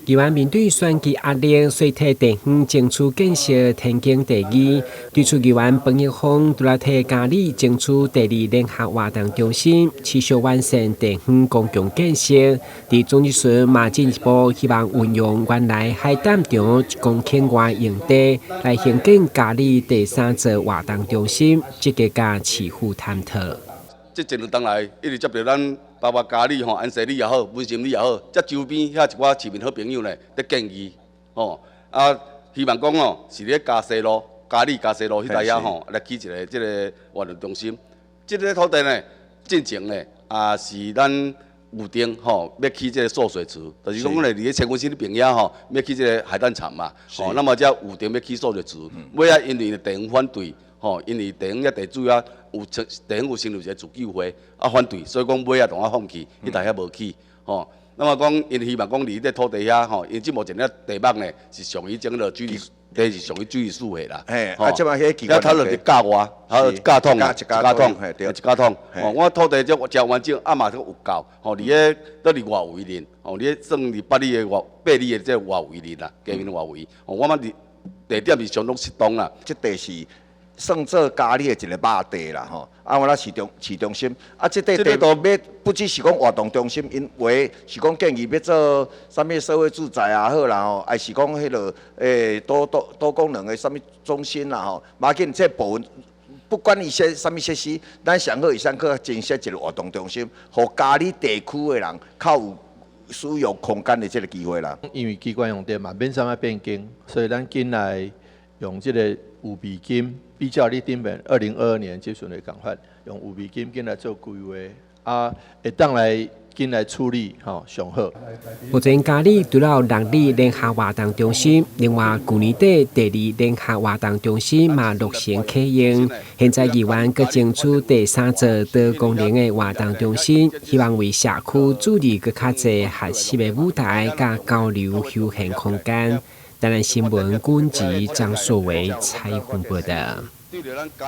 台湾面对选举压力，所以替地方争取建设天经地义。对此，台湾本益峰除了替嘉义争取第2联合活动中心，持续完善地方公共建设。伫总日时嘛进一步希望运用原来海胆场1公顷外用地来兴建嘉义第3座活动中心，积极甲市府探讨。这一两冬来，一直接到咱包括嘉义安西里也好，文心里也好，这周边遐一寡市民好朋友呢，在建议希望讲是咧嘉西路、嘉义嘉西路迄带遐来起一个这个活动中心。这个土地呢，进前呢是咱预定要起这个蓄水池，就是讲咧伫咧千文新的边遐要起这个海胆场嘛，那么才预定要起蓄水池，尾因为地方反对。因为地方地主地方有成立一个自救会，反对，所以讲尾同放弃，伊大遐无起。那么讲，因希望讲伫这土地遐因即目前地目呢是属于整个水利，地是属于水利数的啦。即摆迄机关，他就是架外，架通，一架通。我土地真完整，嘛都有够。伫咧倒伫外围林，伫咧算伫8里的8里的这外围林啦，街面外围。我们地点是相当适当啦。这地是。算做嘉义的一个马地啦，我啦市中心，这块地都要不只是讲活动中心，因为是讲建议要做啥物社会住宅啊好啦还是讲迄落多功能的啥物中心啦马紧这部分不管伊啥物设施，咱上好上去建设一个活动中心，互嘉义地区的人较有使用空间的这个机会啦。因为机关用地嘛免啥物变更，所以咱紧来用这个有备金。比较你顶面2022年即阵的共款，用有备金进来做规划，会当来进来处理，上好。目前嘉义除了6里联合活动中心，另外去年底第2联合活动中心嘛落成启用。现在议员佮争取第3座多功能的活动中心，希望为社区注入佮较侪合适的舞台佮交流休闲空间。台南新闻军籍张硕维采访报道。